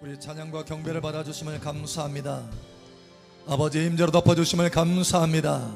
우리 찬양과 경배를 받아주심을 감사합니다. 아버지의 임재로 덮어주심을 감사합니다.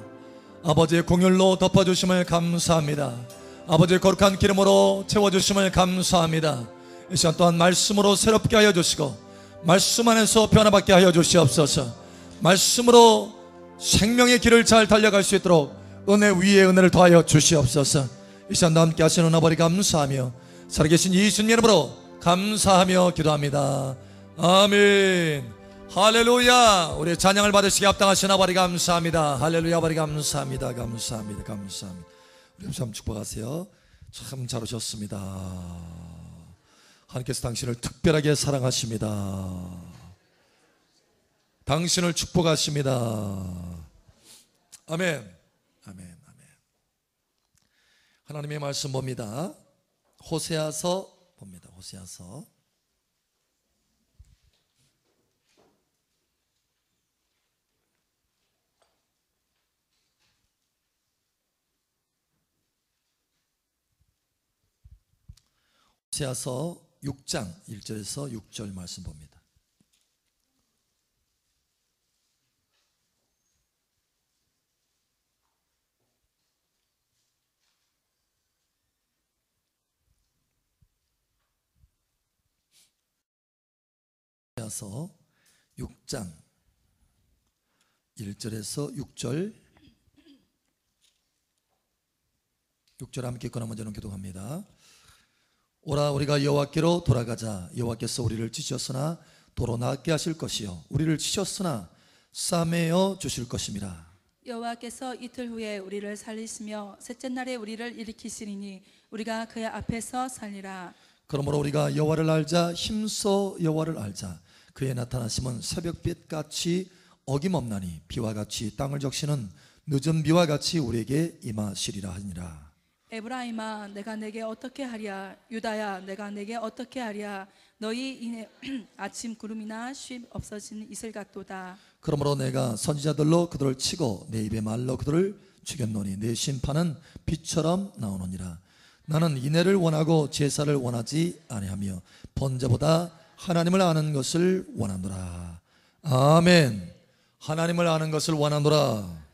아버지의 공율로 덮어주심을 감사합니다. 아버지의 거룩한 기름으로 채워주심을 감사합니다. 이 시간 또한 말씀으로 새롭게 하여 주시고 말씀 안에서 변화받게 하여 주시옵소서. 말씀으로 생명의 길을 잘 달려갈 수 있도록 은혜 위에 은혜를 더하여 주시옵소서. 이 시간도 함께 하시는 아버지 감사하며 살아계신 예수님 이름으로 감사하며 기도합니다. 아멘. 할렐루야. 우리 찬양을 받으시기 합당하신 아버지 감사합니다. 할렐루야. 아버지 감사합니다. 감사합니다. 감사합니다. 우리 참 축복하세요. 참 잘 오셨습니다. 하나님께서 당신을 특별하게 사랑하십니다. 당신을 축복하십니다. 아멘. 아멘. 아멘. 하나님의 말씀 봅니다. 호세아서 봅니다. 호세아서 6장 1절에서 6절 말씀 봅니다. 호세아서 6장 1절에서 6절 함께 읽거나 먼저는 기도합니다. 오라 우리가 여호와께로 돌아가자. 여호와께서 우리를 치셨으나 도로 낫게 하실 것이요 우리를 치셨으나 싸매어 주실 것임이라. 여호와께서 이틀 후에 우리를 살리시며 셋째 날에 우리를 일으키시리니 우리가 그의 앞에서 살리라. 그러므로 우리가 여호와를 알자. 힘써 여호와를 알자. 그의 나타나심은 새벽빛같이 어김없나니 비와 같이 땅을 적시는 늦은 비와 같이 우리에게 임하시리라 하니라. 에브라임아 내가 내게 어떻게 하랴. 유다야 내가 내게 어떻게 하랴. 너희 이내 아침 구름이나 쉼 없어진 이슬 같도다. 그러므로 내가 선지자들로 그들을 치고 내 입의 말로 그들을 죽였노니 내 심판은 빛처럼 나오느니라. 나는 인애를 원하고 제사를 원하지 아니하며 번제보다 하나님을 아는 것을 원하노라. 아멘. 하나님을 아는 것을 원하노라.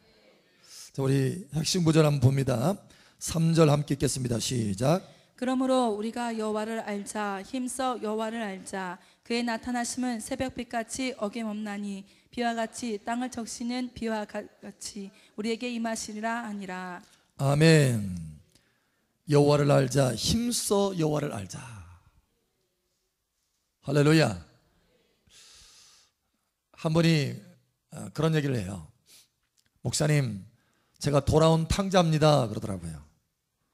자, 우리 핵심 구절 한번 봅니다. 3절 함께 읽겠습니다. 시작. 그러므로 우리가 여호와를 알자. 힘써 여호와를 알자. 그의 나타나심은 새벽빛같이 어김없나니 비와 같이 땅을 적시는 비와 같이 우리에게 임하시리라 하니라. 아멘. 여호와를 알자. 힘써 여호와를 알자. 할렐루야. 한 분이 그런 얘기를 해요. 목사님, 제가 돌아온 탕자입니다 그러더라고요.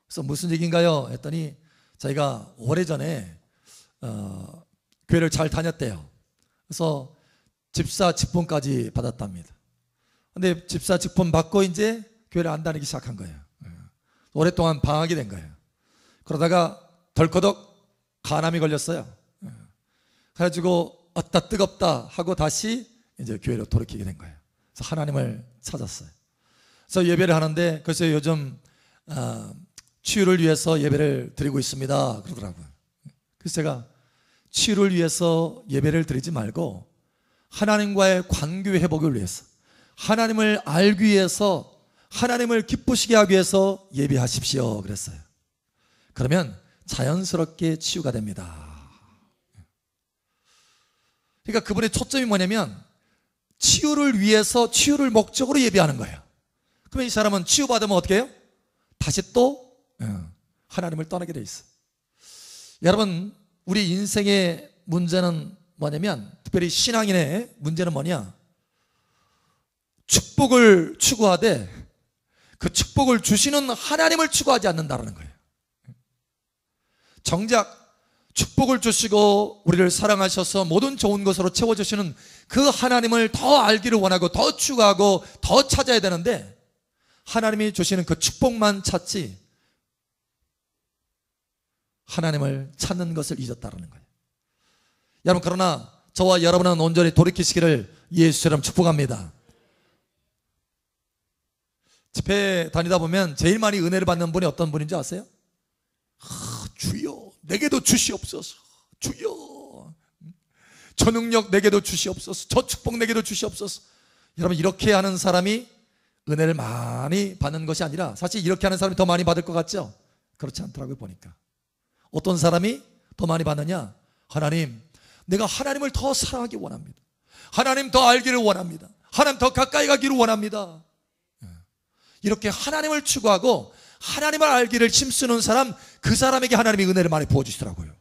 그래서 무슨 얘기인가요? 했더니 자기가 오래전에 교회를 잘 다녔대요. 그래서 집사 직분까지 받았답니다. 근데 집사 직분 받고 이제 교회를 안 다니기 시작한 거예요. 오랫동안 방학이 된 거예요. 그러다가 덜커덕 간암이 걸렸어요. 그래가지고 어따 뜨겁다 하고 다시 이제 교회로 돌이키게 된 거예요. 그래서 하나님을 찾았어요. 그래서 예배를 하는데 글쎄요 요즘 치유를 위해서 예배를 드리고 있습니다 그러더라고요. 그래서 제가 치유를 위해서 예배를 드리지 말고 하나님과의 관계 회복을 위해서 하나님을 알기 위해서 하나님을 기쁘시게 하기 위해서 예배하십시오 그랬어요. 그러면 자연스럽게 치유가 됩니다. 그러니까 그분의 초점이 뭐냐면 치유를 위해서 치유를 목적으로 예배하는 거예요. 그러면 이 사람은 치유받으면 어떻게 해요? 다시 또 하나님을 떠나게 돼 있어. 여러분 우리 인생의 문제는 뭐냐면 특별히 신앙인의 문제는 뭐냐? 축복을 추구하되 그 축복을 주시는 하나님을 추구하지 않는다는 거예요. 정작 축복을 주시고 우리를 사랑하셔서 모든 좋은 것으로 채워주시는 그 하나님을 더 알기를 원하고 더 추구하고 더 찾아야 되는데 하나님이 주시는 그 축복만 찾지 하나님을 찾는 것을 잊었다는 거예요. 여러분 그러나 저와 여러분은 온전히 돌이키시기를 예수처럼 축복합니다. 집회 다니다 보면 제일 많이 은혜를 받는 분이 어떤 분인지 아세요? 주여 내게도 주시옵소서. 주여 저 능력 내게도 주시옵소서, 저 축복 내게도 주시옵소서. 여러분, 이렇게 하는 사람이 은혜를 많이 받는 것이 아니라 사실 이렇게 하는 사람이 더 많이 받을 것 같죠? 그렇지 않더라고요. 보니까 어떤 사람이 더 많이 받느냐? 하나님, 내가 하나님을 더 사랑하기 원합니다. 하나님 더 알기를 원합니다. 하나님 더 가까이 가기를 원합니다. 이렇게 하나님을 추구하고 하나님을 알기를 힘쓰는 사람, 그 사람에게 하나님이 은혜를 많이 부어주시더라고요.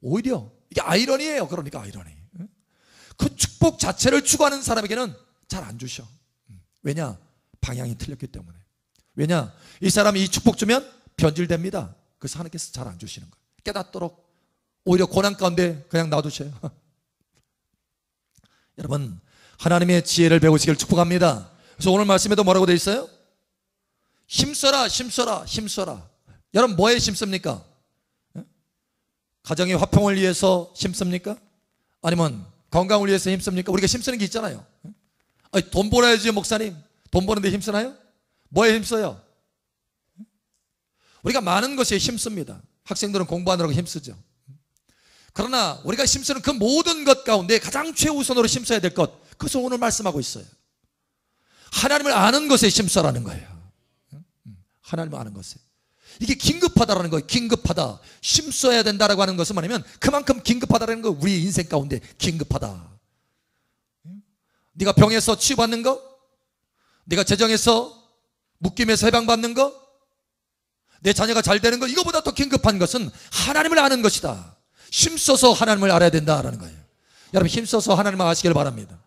오히려 이게 아이러니예요. 그러니까 아이러니. 그 축복 자체를 추구하는 사람에게는 잘 안 주셔. 왜냐? 방향이 틀렸기 때문에. 왜냐? 이 사람이 이 축복 주면 변질됩니다. 그래서 하나님께서 잘 안 주시는 거예요. 깨닫도록 오히려 고난 가운데 그냥 놔두셔요. 여러분, 하나님의 지혜를 배우시길 축복합니다. 그래서 오늘 말씀에도 뭐라고 되어 있어요? 힘써라, 힘써라, 힘써라. 여러분, 뭐에 힘씁니까? 가정의 화평을 위해서 힘씁니까? 아니면 건강을 위해서 힘씁니까? 우리가 힘쓰는 게 있잖아요. 아니, 돈 벌어야지, 목사님. 돈 버는데 힘쓰나요? 뭐에 힘써요? 우리가 많은 것에 힘씁니다. 학생들은 공부하느라고 힘쓰죠. 그러나 우리가 힘쓰는 그 모든 것 가운데 가장 최우선으로 힘써야 될 것, 그것을 오늘 말씀하고 있어요. 하나님을 아는 것에 힘써라는 거예요. 하나님을 아는 것에. 이게 긴급하다라는 거예요. 긴급하다. 힘써야 된다라고 하는 것은 뭐냐면 그만큼 긴급하다라는 거예요. 우리 인생 가운데 긴급하다. 네가 병에서 치유받는 거, 네가 재정에서 묶임에서 해방받는 거, 내 자녀가 잘 되는 거, 이거보다 더 긴급한 것은 하나님을 아는 것이다. 힘써서 하나님을 알아야 된다라는 거예요. 여러분, 힘써서 하나님을 아시길 바랍니다.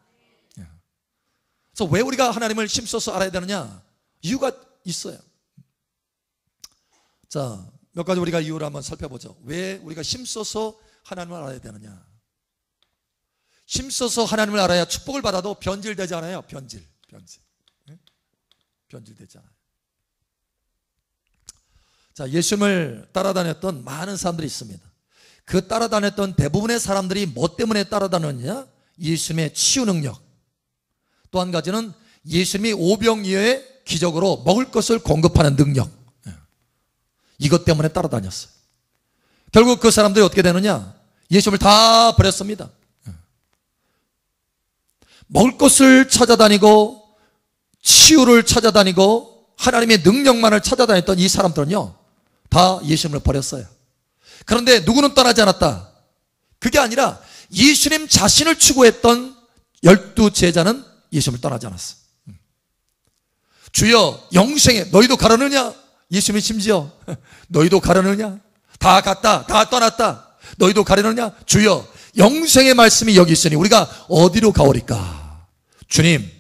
그래서 왜 우리가 하나님을 힘써서 알아야 되느냐? 이유가 있어요. 자, 몇 가지 우리가 이유를 한번 살펴보죠. 왜 우리가 힘써서 하나님을 알아야 되느냐? 힘써서 하나님을 알아야 축복을 받아도 변질되지 않아요. 변질되지 않아요. 자, 예수님을 따라다녔던 많은 사람들이 있습니다. 그 따라다녔던 대부분의 사람들이 뭐 때문에 따라다녔느냐? 예수님의 치유 능력. 또 한 가지는 예수님이 오병이어의 기적으로 먹을 것을 공급하는 능력. 이것 때문에 따라다녔어요. 결국 그 사람들이 어떻게 되느냐? 예수님을 다 버렸습니다. 먹을 것을 찾아다니고 치유를 찾아다니고 하나님의 능력만을 찾아다녔던 이 사람들은요, 다 예수님을 버렸어요. 그런데 누구는 떠나지 않았다. 그게 아니라 예수님 자신을 추구했던 12 제자는 예수님을 떠나지 않았어. 주여, 영생에 너희도 가려느냐? 예수님이 심지어 너희도 가려느냐? 다 갔다, 다 떠났다. 너희도 가려느냐? 주여, 영생의 말씀이 여기 있으니 우리가 어디로 가오리까? 주님,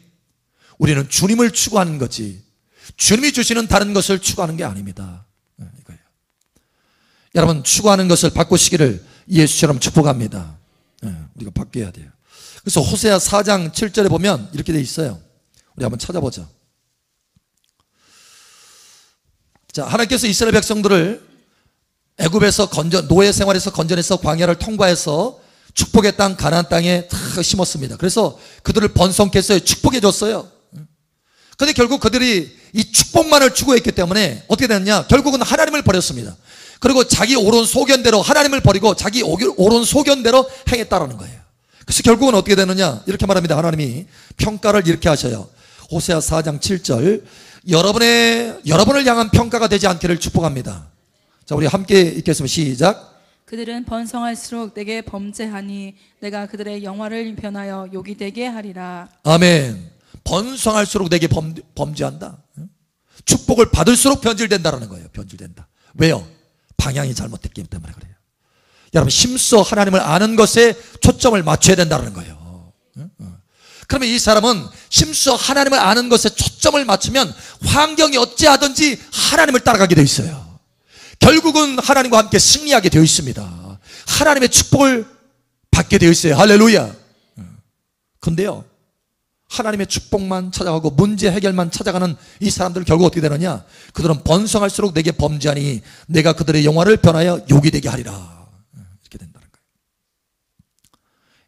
우리는 주님을 추구하는 거지 주님이 주시는 다른 것을 추구하는 게 아닙니다. 이거예요. 여러분, 추구하는 것을 바꾸시기를 예수처럼 축복합니다. 우리가 바뀌어야 돼요. 그래서 호세아 4장 7절에 보면 이렇게 돼 있어요. 우리 한번 찾아보자. 자, 하나님께서 이스라엘 백성들을 애굽에서 노예 생활에서 건져내서 광야를 통과해서 축복의 땅 가나안 땅에 다 심었습니다. 그래서 그들을 번성케 했어요. 축복해 줬어요. 그런데 결국 그들이 이 축복만을 추구했기 때문에 어떻게 됐냐? 결국은 하나님을 버렸습니다. 그리고 자기 옳은 소견대로 하나님을 버리고 자기 옳은 소견대로 행했다라는 거예요. 그래서 결국은 어떻게 되느냐? 이렇게 말합니다. 하나님이 평가를 이렇게 하셔요. 호세아 4장 7절, 여러분을 향한 평가가 되지 않기를 축복합니다. 자, 우리 함께 읽겠습니다. 시작. 그들은 번성할수록 내게 범죄하니 내가 그들의 영화를 변하여 욕이 되게 하리라. 아멘. 번성할수록 내게 범죄한다. 축복을 받을수록 변질된다라는 거예요. 변질된다. 왜요? 방향이 잘못됐기 때문에 그래요. 여러분, 힘써 하나님을 아는 것에 초점을 맞춰야 된다는 거예요. 그러면 이 사람은 힘써 하나님을 아는 것에 초점을 맞추면 환경이 어찌하든지 하나님을 따라가게 되어 있어요. 결국은 하나님과 함께 승리하게 되어 있습니다. 하나님의 축복을 받게 되어 있어요. 할렐루야. 근데요, 하나님의 축복만 찾아가고 문제 해결만 찾아가는 이 사람들은 결국 어떻게 되느냐? 그들은 번성할수록 내게 범죄하니 내가 그들의 영화를 변하여 욕이 되게 하리라. 이렇게 된다는 거예요.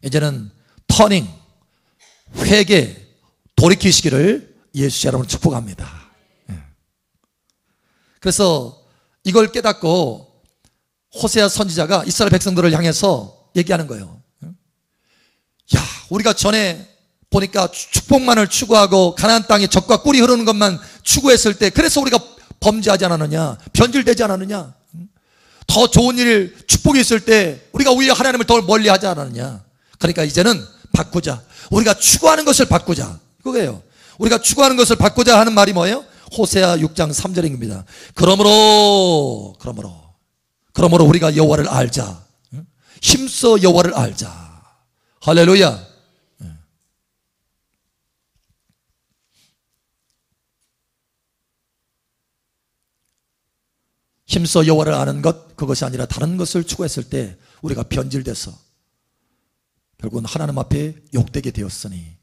이제는 터닝, 회개, 돌이키시기를 예수 여러분 축복합니다. 그래서 이걸 깨닫고 호세아 선지자가 이스라엘 백성들을 향해서 얘기하는 거예요. 야, 우리가 전에 보니까 축복만을 추구하고 가나안 땅에 젖과 꿀이 흐르는 것만 추구했을 때, 그래서 우리가 범죄하지 않았느냐, 변질되지 않았느냐, 더 좋은 일, 축복이 있을 때 우리가 오히려 하나님을 더 멀리 하지 않았느냐. 그러니까 이제는 바꾸자. 우리가 추구하는 것을 바꾸자. 그거예요. 우리가 추구하는 것을 바꾸자 하는 말이 뭐예요? 호세아 6장 3절입니다. 그러므로 우리가 여호와를 알자. 힘써 여호와를 알자. 할렐루야. 힘써 여호와를 아는 것, 그것이 아니라 다른 것을 추구했을 때 우리가 변질돼서 결국은 하나님 앞에 욕되게 되었으니,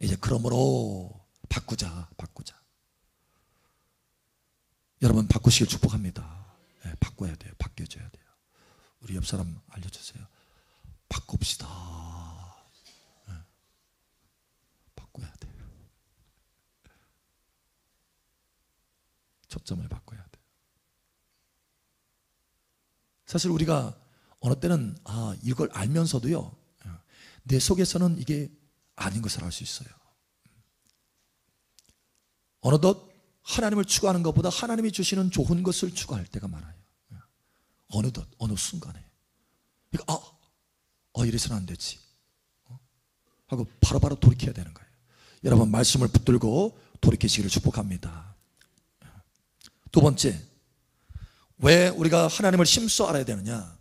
이제 그러므로 바꾸자. 여러분, 바꾸시길 축복합니다. 바꿔야 돼요. 바뀌어져야 돼요. 우리 옆 사람 알려주세요. 바꿉시다. 바꿔야 돼요. 초점을 바꿔야 돼요. 사실 우리가 어느 때는 이걸 알면서도요, 내 속에서는 이게 아닌 것을 알 수 있어요. 어느덧 하나님을 추구하는 것보다 하나님이 주시는 좋은 것을 추구할 때가 많아요. 어느덧, 어느 순간에. 그러니까 이래서는 안 되지 하고 바로바로 돌이켜야 되는 거예요. 여러분, 말씀을 붙들고 돌이키시기를 축복합니다. 두 번째, 왜 우리가 하나님을 힘써 알아야 되느냐?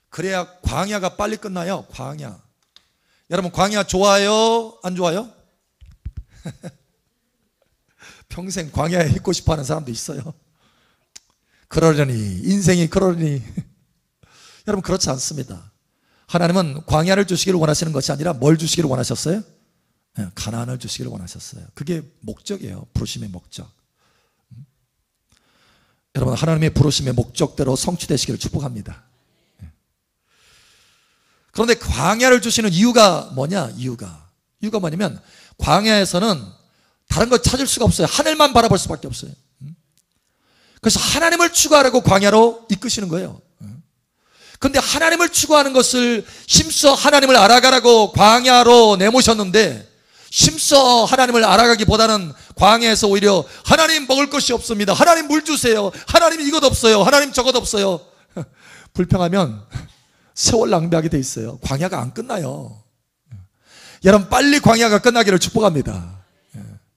그래야 광야가 빨리 끝나요. 광야. 여러분, 광야 좋아요? 안 좋아요? 평생 광야에 있고 싶어 하는 사람도 있어요. 그러려니, 인생이 그러려니. 여러분, 그렇지 않습니다. 하나님은 광야를 주시기를 원하시는 것이 아니라 뭘 주시기를 원하셨어요? 가나안을 주시기를 원하셨어요. 그게 목적이에요. 부르심의 목적. 여러분, 하나님의 부르심의 목적대로 성취되시기를 축복합니다. 그런데 광야를 주시는 이유가 뭐냐? 이유가 뭐냐면, 광야에서는 다른 거 찾을 수가 없어요. 하늘만 바라볼 수밖에 없어요. 그래서 하나님을 추구하라고 광야로 이끄시는 거예요. 그런데 하나님을 추구하는 것을 힘써 하나님을 알아가라고 광야로 내모셨는데, 힘써 하나님을 알아가기보다는 광야에서 오히려 하나님 먹을 것이 없습니다, 하나님 물 주세요, 하나님 이것 없어요, 하나님 저것 없어요. 불평하면 세월 낭비하게 돼 있어요. 광야가 안 끝나요. 여러분, 빨리 광야가 끝나기를 축복합니다.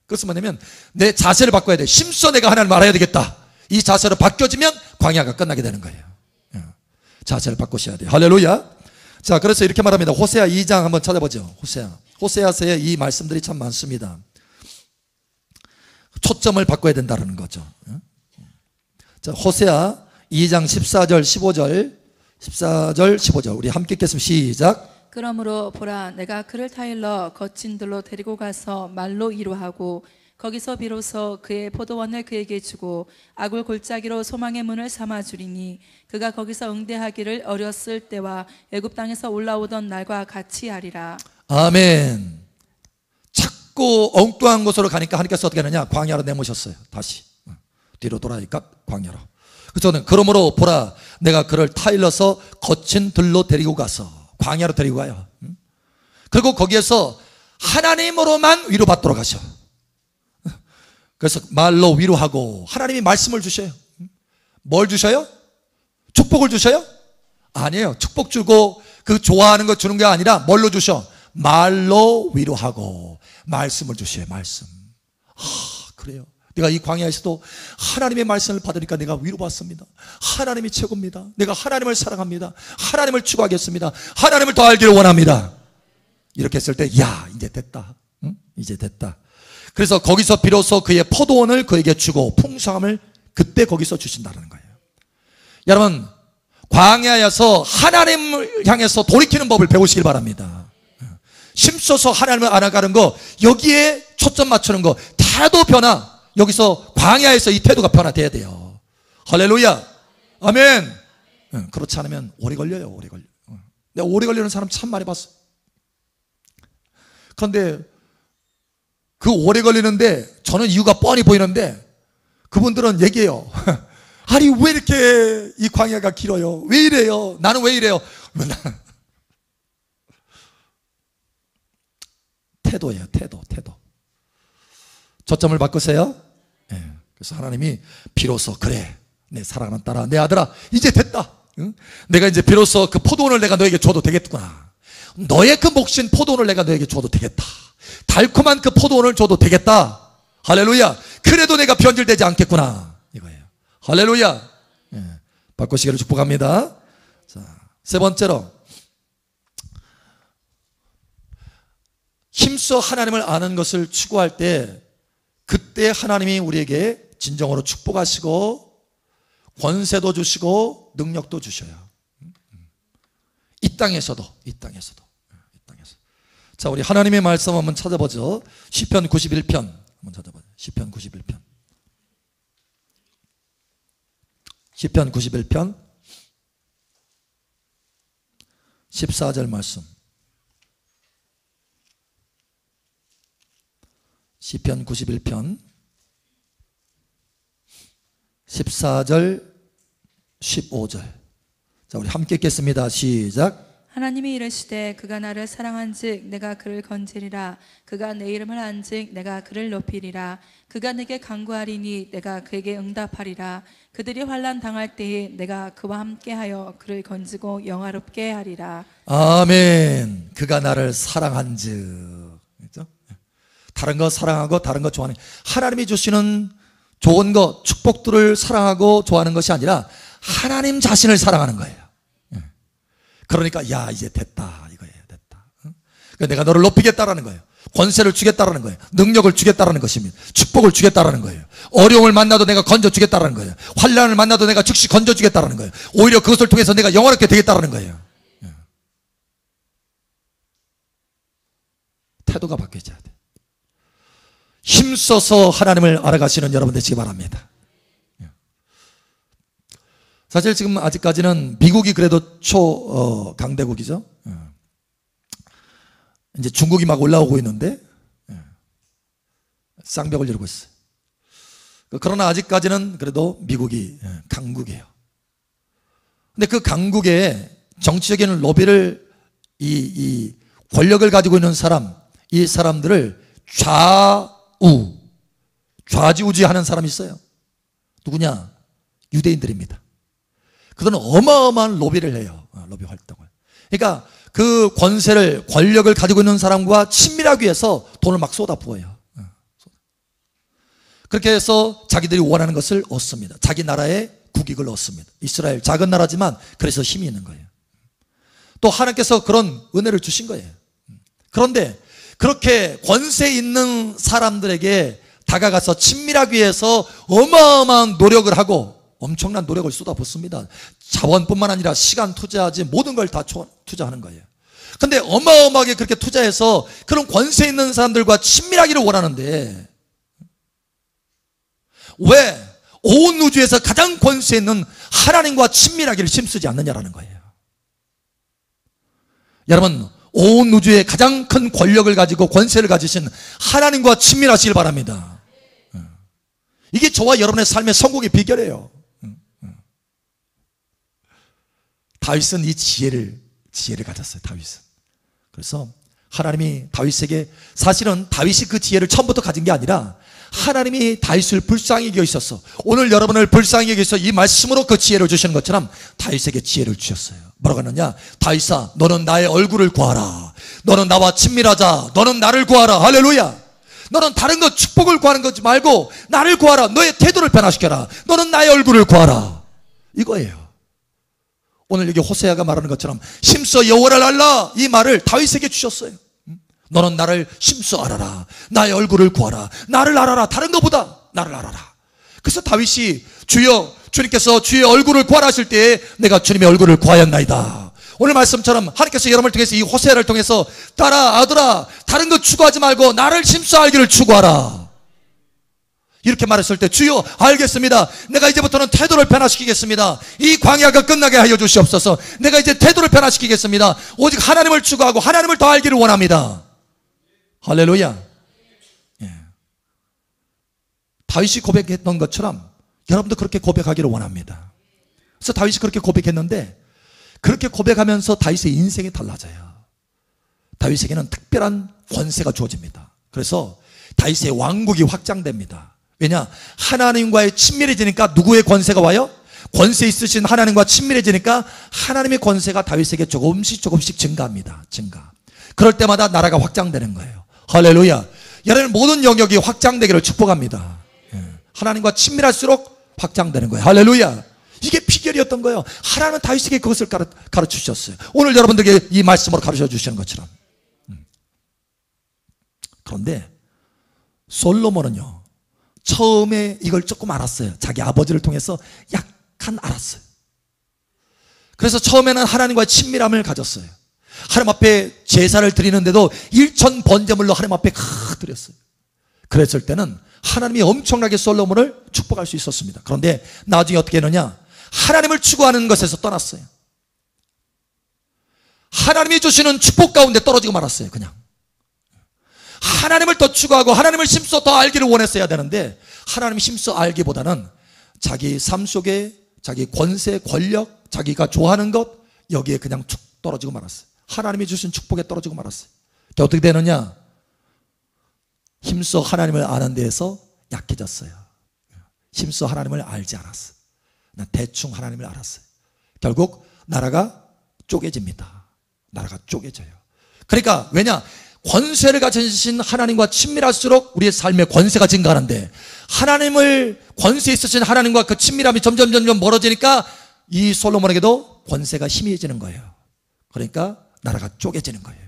그것은 뭐냐면, 내 자세를 바꿔야 돼. 힘써 내가 하나님을 알아야 되겠다. 이 자세로 바뀌어지면 광야가 끝나게 되는 거예요. 자세를 바꾸셔야 돼요. 할렐루야. 자, 그래서 이렇게 말합니다. 호세아 2장 한번 찾아보죠. 호세아서에 이 말씀들이 참 많습니다. 초점을 바꿔야 된다는 거죠. 자, 호세아 2장 14절 15절 우리 함께 읽겠습니다. 시작. 그러므로 보라, 내가 그를 타일러 거친 들로 데리고 가서 말로 위로하고, 거기서 비로소 그의 포도원을 그에게 주고 아굴 골짜기로 소망의 문을 삼아 주리니, 그가 거기서 응대하기를 어렸을 때와 애굽 땅에서 올라오던 날과 같이 하리라. 아멘. 자꾸 엉뚱한 곳으로 가니까 하나님께서 어떻게 하느냐? 광야로 내모셨어요. 다시 뒤로 돌아가니까 광야로. 그래서 저는 그러므로 보라, 내가 그를 타일러서 거친 들로 데리고 가서 광야로 데리고 가요. 그리고 거기에서 하나님으로만 위로받도록 하셔. 그래서 말로 위로하고, 하나님이 말씀을 주셔요. 뭘 주셔요? 축복을 주셔요? 아니에요. 축복 주고 그 좋아하는 거 주는 게 아니라 뭘로 주셔? 말로 위로하고 말씀을 주셔요. 말씀. 그래요. 내가 이 광야에서도 하나님의 말씀을 받으니까 내가 위로받습니다. 하나님이 최고입니다. 내가 하나님을 사랑합니다. 하나님을 추구하겠습니다. 하나님을 더 알기를 원합니다. 이렇게 했을 때, 야, 이제 됐다. 이제 됐다. 그래서 거기서 비로소 그의 포도원을 그에게 주고 풍성함을 그때 거기서 주신다는 거예요. 여러분, 광야에서 하나님을 향해서 돌이키는 법을 배우시길 바랍니다. 힘써서 하나님을 알아가는 거, 여기에 초점 맞추는 거, 태도 변화. 여기서 광야에서 이 태도가 변화돼야 돼요. 할렐루야. 아멘. 그렇지 않으면 오래 걸려요. 오래 걸려. 내가 오래 걸리는 사람 참 많이 봤어. 그런데 그 오래 걸리는데 저는 이유가 뻔히 보이는데, 그분들은 얘기해요. 아니, 왜 이렇게 이 광야가 길어요? 왜 이래요? 나는 왜 이래요? 태도예요. 태도. 초점을 바꾸세요. 예. 그래서 하나님이 비로소 그래, 내 사랑하는 딸아, 내 아들아, 이제 됐다. 응? 내가 이제 비로소 그 포도원을 내가 너에게 줘도 되겠구나. 너의 그 몫인 포도원을 내가 너에게 줘도 되겠다. 달콤한 그 포도원을 줘도 되겠다. 할렐루야. 그래도 내가 변질되지 않겠구나, 이거예요. 할렐루야. 예. 바꾸시기를 축복합니다. 자, 세 번째로, 힘써 하나님을 아는 것을 추구할 때, 그때 하나님이 우리에게 진정으로 축복하시고 권세도 주시고 능력도 주셔요. 이 땅에서도. 자, 우리 하나님의 말씀 한번 찾아보죠. 시편 91편 한번 찾아보죠. 시편 91편 14절 말씀. 시편 91편 14절 15절. 자, 우리 함께 읽겠습니다. 시작. 하나님이 이르시되 그가 나를 사랑한즉 내가 그를 건지리라. 그가 내 이름을 안즉 내가 그를 높이리라. 그가 내게 간구하리니 내가 그에게 응답하리라. 그들이 환난 당할 때에 내가 그와 함께하여 그를 건지고 영화롭게 하리라. 아멘. 그가 나를 사랑한즉. 그렇죠? 다른 거 사랑하고 다른 거 좋아하는, 하나님이 주시는 좋은 것, 축복들을 사랑하고 좋아하는 것이 아니라 하나님 자신을 사랑하는 거예요. 그러니까 야, 이제 됐다, 이거예요. 됐다. 그러니까 내가 너를 높이겠다라는 거예요. 권세를 주겠다라는 거예요. 능력을 주겠다라는 것입니다. 축복을 주겠다라는 거예요. 어려움을 만나도 내가 건져주겠다라는 거예요. 환난을 만나도 내가 즉시 건져주겠다라는 거예요. 오히려 그것을 통해서 내가 영원하게 되겠다라는 거예요. 태도가 바뀌어져야 돼. 힘써서 하나님을 알아가시는 여러분 되시기 바랍니다. 사실 지금 아직까지는 미국이 그래도 강대국이죠. 이제 중국이 막 올라오고 있는데 쌍벽을 이루고 있어요. 그러나 아직까지는 그래도 미국이 강국이에요. 근데 그 강국의 정치적인 로비를, 이 권력을 가지고 있는 사람, 이 사람들을 좌지우지하는 사람이 있어요. 누구냐? 유대인들입니다. 그들은 어마어마한 로비를 해요. 로비 활동을. 그러니까 그 권력을 가지고 있는 사람과 친밀하기 위해서 돈을 막 쏟아부어요. 그렇게 해서 자기들이 원하는 것을 얻습니다. 자기 나라의 국익을 얻습니다. 이스라엘 작은 나라지만 그래서 힘이 있는 거예요. 또 하나님께서 그런 은혜를 주신 거예요. 그런데 그렇게 권세 있는 사람들에게 다가가서 친밀하기 위해서 어마어마한 노력을 하고 엄청난 노력을 쏟아붓습니다. 자원뿐만 아니라 시간 투자하지 모든 걸 다 투자하는 거예요. 근데 어마어마하게 그렇게 투자해서 그런 권세 있는 사람들과 친밀하기를 원하는데 왜 온 우주에서 가장 권세 있는 하나님과 친밀하기를 힘쓰지 않느냐라는 거예요. 여러분, 온 우주에 가장 큰 권력을 가지고 권세를 가지신 하나님과 친밀하시길 바랍니다. 이게 저와 여러분의 삶의 성공의 비결이에요. 다윗은 이 지혜를 가졌어요. 다윗은. 그래서 하나님이 다윗에게, 사실은 다윗이 그 지혜를 처음부터 가진 게 아니라 하나님이 다윗을 불쌍히 여겨 있었어. 오늘 여러분을 불쌍히 여겨 있어 이 말씀으로 그 지혜를 주시는 것처럼 다윗에게 지혜를 주셨어요. 뭐라고 하느냐? 다윗아, 너는 나의 얼굴을 구하라. 너는 나와 친밀하자. 너는 나를 구하라. 할렐루야. 너는 다른 것, 축복을 구하는 거지 말고 나를 구하라. 너의 태도를 변화시켜라. 너는 나의 얼굴을 구하라. 이거예요. 오늘 여기 호세아가 말하는 것처럼 힘써 여호와를 알라, 이 말을 다윗에게 주셨어요. 너는 나를 힘써 알아라. 나의 얼굴을 구하라. 나를 알아라. 다른 것보다 나를 알아라. 그래서 다윗이 주여, 주님께서 주의 얼굴을 구하라 하실 때에 내가 주님의 얼굴을 구하였나이다. 오늘 말씀처럼 하나님께서 여러분을 통해서 이 호세아를 통해서 딸아, 아들아, 다른 것 추구하지 말고 나를 힘써 알기를 추구하라. 이렇게 말했을 때 주여, 알겠습니다. 내가 이제부터는 태도를 변화시키겠습니다. 이 광야가 끝나게 하여 주시옵소서. 내가 이제 태도를 변화시키겠습니다. 오직 하나님을 추구하고 하나님을 더 알기를 원합니다. 할렐루야. 예. 다윗이 고백했던 것처럼 여러분도 그렇게 고백하기를 원합니다. 그래서 다윗이 그렇게 고백했는데, 그렇게 고백하면서 다윗의 인생이 달라져요. 다윗에게는 특별한 권세가 주어집니다. 그래서 다윗의 왕국이 확장됩니다. 왜냐? 하나님과의 친밀해지니까 누구의 권세가 와요? 권세 있으신 하나님과 친밀해지니까 하나님의 권세가 다윗에게 조금씩 증가합니다. 증가. 그럴 때마다 나라가 확장되는 거예요. 할렐루야. 여러분 모든 영역이 확장되기를 축복합니다. 하나님과 친밀할수록 확장되는 거예요. 할렐루야. 이게 비결이었던 거예요. 하나님은 다윗에게 그것을 가르쳐 주셨어요. 오늘 여러분들에게 이 말씀으로 가르쳐 주시는 것처럼. 그런데 솔로몬은요, 처음에 이걸 조금 알았어요. 자기 아버지를 통해서 약간 알았어요. 그래서 처음에는 하나님과의 친밀함을 가졌어요. 하나님 앞에 제사를 드리는데도 1천 번제물로 하나님 앞에 드렸어요. 그랬을 때는 하나님이 엄청나게 솔로몬을 축복할 수 있었습니다. 그런데 나중에 어떻게 했느냐? 하나님을 추구하는 것에서 떠났어요. 하나님이 주시는 축복 가운데 떨어지고 말았어요. 그냥 하나님을 더 추구하고 하나님을 힘써 더 알기를 원했어야 되는데, 하나님을 힘써 알기보다는 자기 삶 속에 자기 권세, 권력, 자기가 좋아하는 것, 여기에 그냥 툭 떨어지고 말았어요. 하나님이 주신 축복에 떨어지고 말았어요. 어떻게 되느냐? 힘써 하나님을 아는 데에서 약해졌어요. 힘써 하나님을 알지 않았어요. 그냥 대충 하나님을 알았어요. 결국 나라가 쪼개집니다. 나라가 쪼개져요. 그러니까 왜냐? 권세를 가지신 하나님과 친밀할수록 우리의 삶의 권세가 증가하는데, 하나님을 권세 있으신 하나님과 그 친밀함이 점점 멀어지니까 이 솔로몬에게도 권세가 희미해지는 거예요. 그러니까 나라가 쪼개지는 거예요.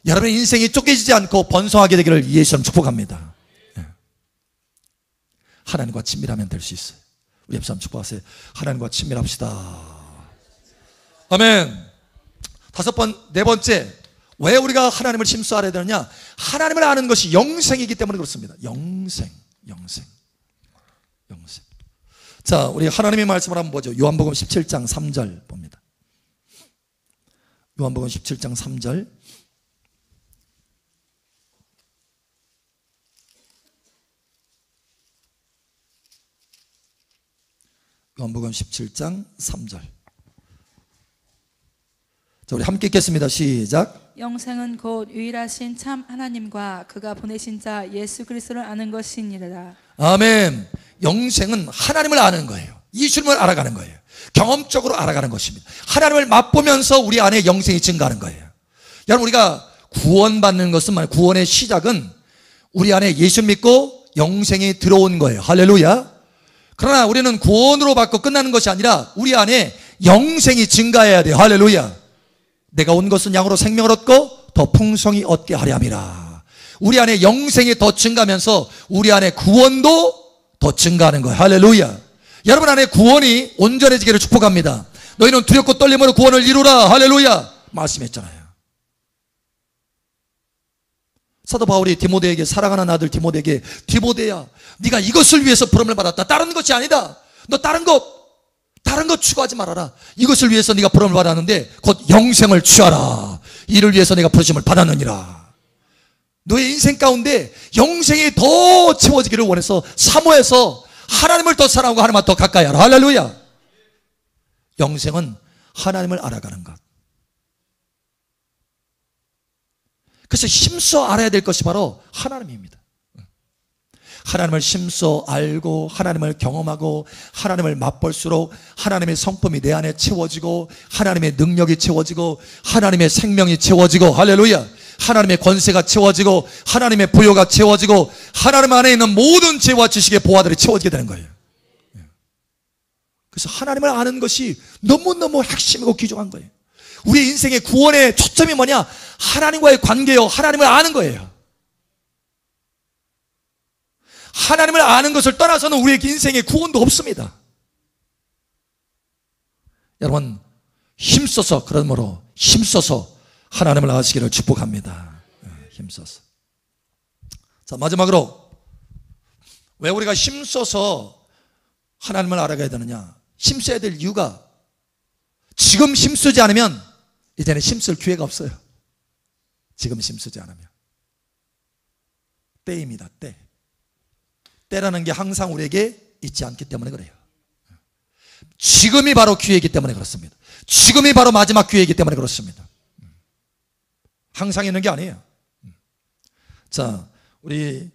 여러분의 인생이 쪼개지지 않고 번성하게 되기를 예수님 축복합니다. 하나님과 친밀하면 될 수 있어요. 우리 옆 사람 축복하세요. 하나님과 친밀합시다. 아멘. 네 번째, 왜 우리가 하나님을 힘써 알아야 되느냐? 하나님을 아는 것이 영생이기 때문에 그렇습니다. 영생. 자, 우리 하나님의 말씀을 한번 보죠. 요한복음 17장 3절 봅니다. 요한복음 17장 3절. 요한복음 17장 3절. 자, 우리 함께 읽겠습니다. 시작. 영생은 곧 유일하신 참 하나님과 그가 보내신 자 예수 그리스도를 아는 것이니라. 아멘. 영생은 하나님을 아는 거예요. 예수님을 알아가는 거예요. 경험적으로 알아가는 것입니다. 하나님을 맛보면서 우리 안에 영생이 증가하는 거예요. 여러분, 우리가 구원받는 것은 말이에요. 구원의 시작은 우리 안에 예수 믿고 영생이 들어온 거예요. 할렐루야. 그러나 우리는 구원으로 받고 끝나는 것이 아니라 우리 안에 영생이 증가해야 돼요. 할렐루야. 내가 온 것은 양으로 생명을 얻고 더 풍성히 얻게 하려 함이라. 우리 안에 영생이 더 증가하면서 우리 안에 구원도 더 증가하는 거예요. 할렐루야. 여러분 안에 구원이 온전해지기를 축복합니다. 너희는 두렵고 떨림으로 구원을 이루라. 할렐루야. 말씀했잖아요. 사도 바울이 디모데에게, 사랑하는 아들 디모데에게, 디모데야, 네가 이것을 위해서 부름을 받았다. 다른 것이 아니다. 너 다른 것 추구하지 말아라. 이것을 위해서 네가 부름을 받았는데 곧 영생을 취하라. 이를 위해서 내가 부르심을 받았느니라. 너의 인생 가운데 영생이 더 채워지기를 원해서 사모해서 하나님을 더 사랑하고 하나님과 더 가까이 하라. 할렐루야. 영생은 하나님을 알아가는 것. 그래서 힘써 알아야 될 것이 바로 하나님입니다. 하나님을 힘써 알고 하나님을 경험하고 하나님을 맛볼수록 하나님의 성품이 내 안에 채워지고 하나님의 능력이 채워지고 하나님의 생명이 채워지고, 할렐루야, 하나님의 권세가 채워지고 하나님의 부여가 채워지고 하나님 안에 있는 모든 지혜와 지식의 보화들이 채워지게 되는 거예요. 그래서 하나님을 아는 것이 너무너무 핵심이고 귀중한 거예요. 우리 인생의 구원의 초점이 뭐냐? 하나님과의 관계요, 하나님을 아는 거예요. 하나님을 아는 것을 떠나서는 우리의 인생의 구원도 없습니다. 여러분, 힘써서, 그러므로 힘써서 하나님을 아시기를 축복합니다. 힘써서. 자, 마지막으로 왜 우리가 힘써서 하나님을 알아가야 되느냐? 힘써야 될 이유가, 지금 힘쓰지 않으면 이제는 힘쓸 기회가 없어요. 지금 힘쓰지 않으면 때입니다. 때라는 게 항상 우리에게 있지 않기 때문에 그래요. 지금이 바로 기회이기 때문에 그렇습니다. 지금이 바로 마지막 기회이기 때문에 그렇습니다. 항상 있는 게 아니에요. 자, 우리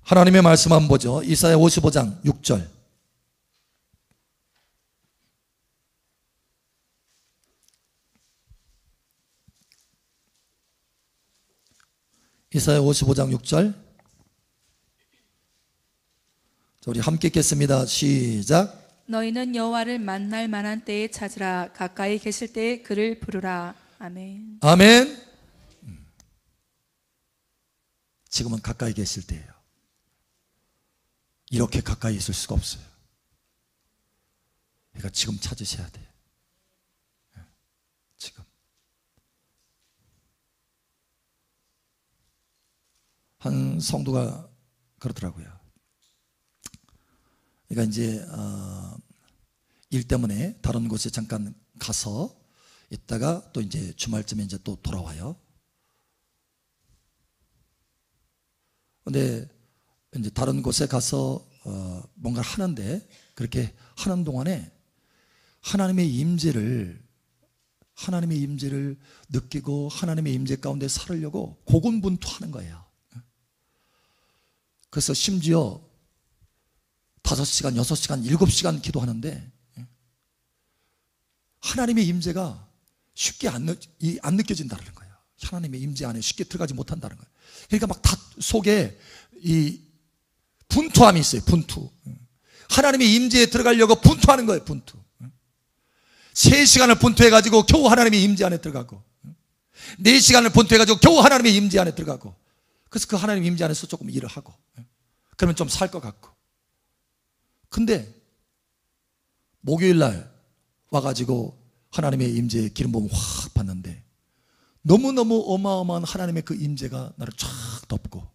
하나님의 말씀 한번 보죠. 이사야 55장 6절. 이사야 55장 6절. 자, 우리 함께 읽겠습니다. 시작. 너희는 여호와를 만날 만한 때에 찾으라. 가까이 계실 때에 그를 부르라. 아멘. 아멘. 지금은 가까이 계실 때예요. 이렇게 가까이 있을 수가 없어요. 그러니까 지금 찾으셔야 돼요. 지금. 한 성도가 그러더라고요. 그러니까 이제 일 때문에 다른 곳에 잠깐 가서 있다가 또 이제 주말쯤에 이제 또 돌아와요. 근데 이제 다른 곳에 가서 뭔가를 하는데 그렇게 하는 동안에 하나님의 임재를 느끼고 하나님의 임재 가운데 살으려고 고군분투하는 거예요. 그래서 심지어 5시간, 6시간, 7시간 기도하는데 하나님의 임재가 쉽게 안 느껴진다는 거예요. 하나님의 임재 안에 쉽게 들어가지 못한다는 거예요. 그러니까 막 다 속에 이 분투함이 있어요. 분투. 하나님의 임재에 들어가려고 분투하는 거예요. 분투. 3시간을 분투해가지고 겨우 하나님의 임재 안에 들어가고 4시간을 분투해가지고 겨우 하나님의 임재 안에 들어가고 그래서 그 하나님의 임재 안에서 조금 일을 하고 그러면 좀 살 것 같고 근데 목요일 날 와가지고 하나님의 임재의 기름 부음을 확 받는데 너무너무 어마어마한 하나님의 그 임재가 나를 쫙 덮고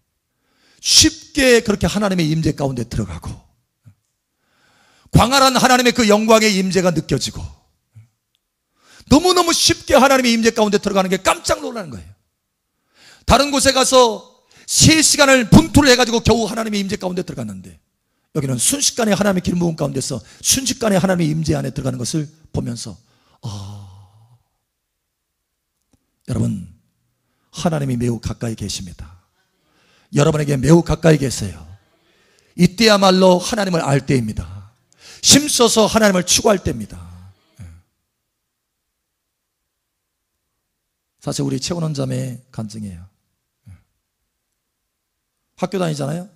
쉽게 그렇게 하나님의 임재 가운데 들어가고 광활한 하나님의 그 영광의 임재가 느껴지고 너무너무 쉽게 하나님의 임재 가운데 들어가는 게 깜짝 놀라는 거예요. 다른 곳에 가서 3시간을 분투를 해가지고 겨우 하나님의 임재 가운데 들어갔는데 여기는 순식간에 하나님의 기름 부음 가운데서 순식간에 하나님의 임재 안에 들어가는 것을 보면서 여러분 하나님이 매우 가까이 계십니다. 여러분에게 매우 가까이 계세요. 이때야말로 하나님을 알 때입니다. 힘써서 하나님을 추구할 때입니다. 사실 우리 채원원 자매 간증이에요. 학교 다니잖아요.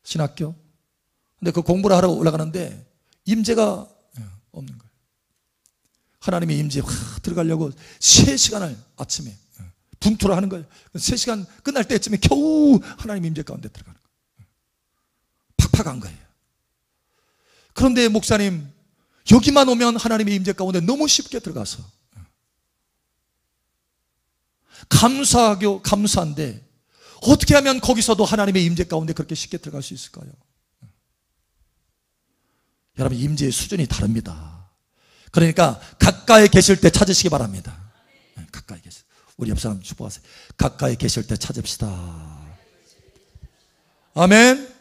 신학교. 근데 그 공부를 하러 올라가는데 임재가 없는 거예요. 하나님의 임재에 확 들어가려고 3시간을 아침에 분투를 하는 거예요. 3시간 끝날 때쯤에 겨우 하나님의 임재 가운데 들어가는 거예요. 팍팍한 거예요. 그런데 목사님 여기만 오면 하나님의 임재 가운데 너무 쉽게 들어가서 감사한데 어떻게 하면 거기서도 하나님의 임재 가운데 그렇게 쉽게 들어갈 수 있을까요? 여러분 임재의 수준이 다릅니다. 그러니까 가까이 계실 때 찾으시기 바랍니다. 가까이 계실 우리 옆 사람 축복하세요. 가까이 계실 때 찾읍시다. 아멘.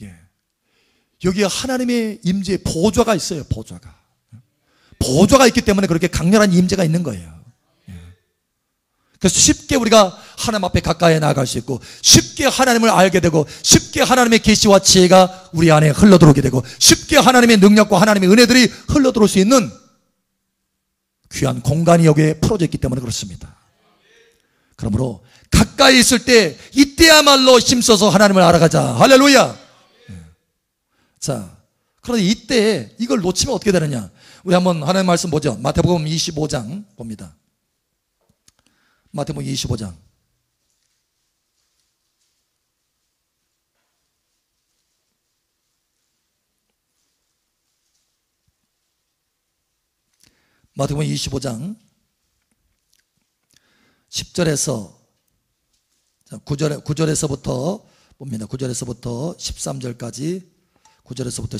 예. 여기에 하나님의 임재의 보좌가 있어요. 보좌가 있기 때문에 그렇게 강렬한 임재가 있는 거예요. 그래서 쉽게 우리가 하나님 앞에 가까이 나아갈 수 있고 쉽게 하나님을 알게 되고 쉽게 하나님의 계시와 지혜가 우리 안에 흘러들어오게 되고 쉽게 하나님의 능력과 하나님의 은혜들이 흘러들어올 수 있는 귀한 공간이 여기에 풀어져 있기 때문에 그렇습니다. 그러므로 가까이 있을 때 이때야말로 힘써서 하나님을 알아가자. 할렐루야. 자, 그런데 이때 이걸 놓치면 어떻게 되느냐. 우리 한번 하나님 말씀 보죠. 마태복음 25장 봅니다. 마태복음 25장. 마태복음 25장 10절에서 9절에서부터 봅니다. 9절에서부터 13절까지 9절에서부터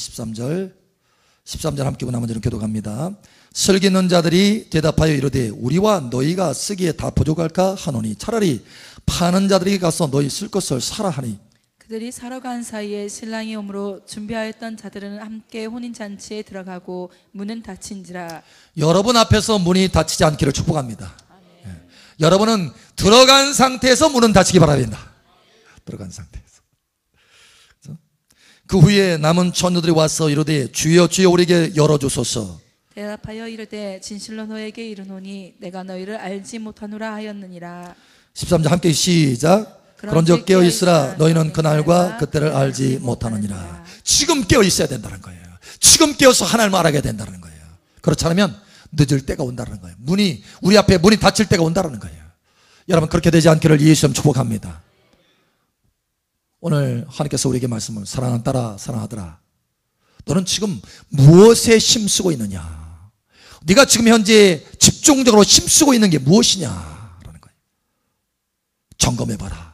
13절 함께 보나 먼저 이렇게 기도합니다. 슬기 있는 자들이 대답하여 이르되 우리와 너희가 쓰기에 다 부족할까 하노니 차라리 파는 자들이 가서 너희 쓸 것을 사라 하니 그들이 사러 간 사이에 신랑이 오므로 준비하였던 자들은 함께 혼인잔치에 들어가고 문은 닫힌지라. 여러분 앞에서 문이 닫히지 않기를 축복합니다. 예. 여러분은 들어간 상태에서 문은 닫히기 바랍니다. 들어간 상태에서. 그 후에 남은 처녀들이 와서 이르되 주여 주여 우리에게 열어주소서. 대답하여 이르되 진실로 너에게 이르노니 내가 너희를 알지 못하노라 하였느니라. 13절 함께 시작. 그런즉 깨어있으라 너희는 그날과 그때를 알지 못하느니라. 지금 깨어있어야 된다는 거예요. 지금 깨어서 하나님을 알아야 된다는 거예요. 그렇지 않으면 늦을 때가 온다는 거예요. 우리 앞에 문이 닫힐 때가 온다는 거예요. 여러분 그렇게 되지 않기를 예수님 축복합니다. 오늘 하나님께서 우리에게 말씀을 사랑하는 딸아 사랑하더라, 너는 지금 무엇에 힘쓰고 있느냐, 네가 지금 현재 집중적으로 힘쓰고 있는 게 무엇이냐 라는 거예요. 점검해봐라.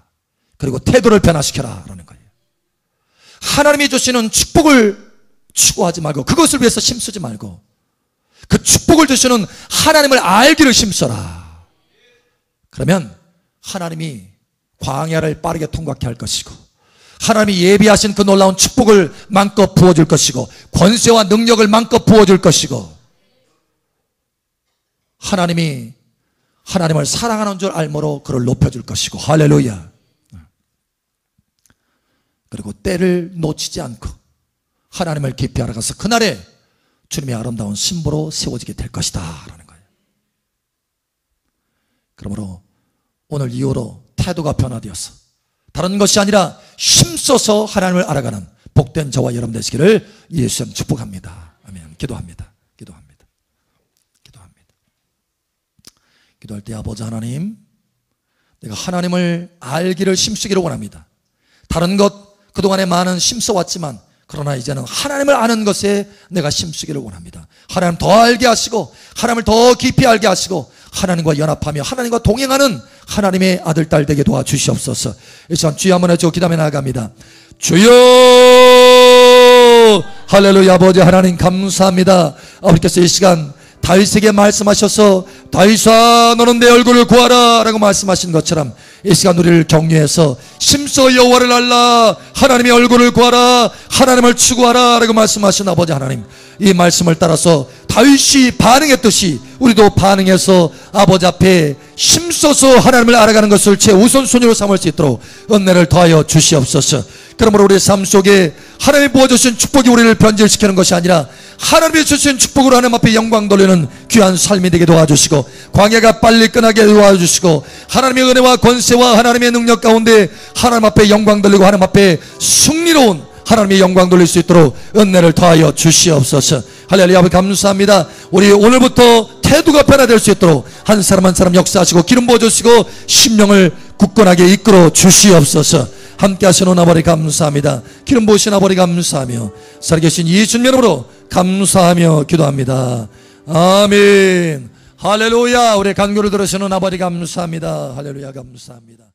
그리고 태도를 변화시켜라 라는 거예요. 하나님이 주시는 축복을 추구하지 말고, 그것을 위해서 힘쓰지 말고, 그 축복을 주시는 하나님을 알기를 힘써라. 그러면 하나님이 광야를 빠르게 통과케 할 것이고, 하나님이 예비하신 그 놀라운 축복을 마음껏 부어줄 것이고, 권세와 능력을 마음껏 부어줄 것이고, 하나님이 하나님을 사랑하는 줄 알므로 그를 높여줄 것이고, 할렐루야. 그리고 때를 놓치지 않고 하나님을 깊이 알아가서 그날에 주님의 아름다운 신부로 세워지게 될 것이다 라는 거예요. 그러므로 오늘 이후로 태도가 변화되어서 다른 것이 아니라 힘써서 하나님을 알아가는 복된 저와 여러분 되시기를 예수님 축복합니다. 아멘. 기도합니다. 기도할 때 아버지 하나님, 내가 하나님을 알기를 힘쓰기를 원합니다. 다른 것 그동안에 많은 힘써왔지만, 그러나 이제는 하나님을 아는 것에 내가 힘쓰기를 원합니다. 하나님 더 알게 하시고, 하나님을 더 깊이 알게 하시고, 하나님과 연합하며 하나님과 동행하는 하나님의 아들 딸 되게 도와주시옵소서. 이 시간 주여 한번 해주고 기도하며 나아갑니다. 주여, 할렐루야. 아버지 하나님 감사합니다. 아버지께서 이 시간 다윗에게 말씀하셔서 다윗아 너는 내 얼굴을 구하라 라고 말씀하신 것처럼 이 시간 우리를 격려해서 힘써 여호와를 알라, 하나님의 얼굴을 구하라, 하나님을 추구하라 라고 말씀하신 아버지 하나님, 이 말씀을 따라서 다윗이 반응했듯이 우리도 반응해서 아버지 앞에 힘써서 하나님을 알아가는 것을 제 우선순위로 삼을 수 있도록 은혜를 더하여 주시옵소서. 그러므로 우리의 삶 속에 하나님이 부어주신 축복이 우리를 변질시키는 것이 아니라 하나님이 주신 축복으로 하나님 앞에 영광 돌리는 귀한 삶이 되게 도와주시고, 광야가 빨리 끝나게 도와주시고, 하나님의 은혜와 권세와 하나님의 능력 가운데 하나님 앞에 영광 돌리고 하나님 앞에 승리로운 하나님의 영광 돌릴 수 있도록 은혜를 더하여 주시옵소서. 할렐루야. 아버지 감사합니다. 우리 오늘부터 태도가 변화될 수 있도록 한 사람 한 사람 역사하시고 기름 부어주시고 심령을 굳건하게 이끌어 주시옵소서. 함께 하시는 아버지 감사합니다. 기름 부으신 아버지 감사하며 살아계신 예수님 이름으로 감사하며 기도합니다. 아멘. 할렐루야. 우리 간구를 들으시는 아버지 감사합니다. 할렐루야 감사합니다.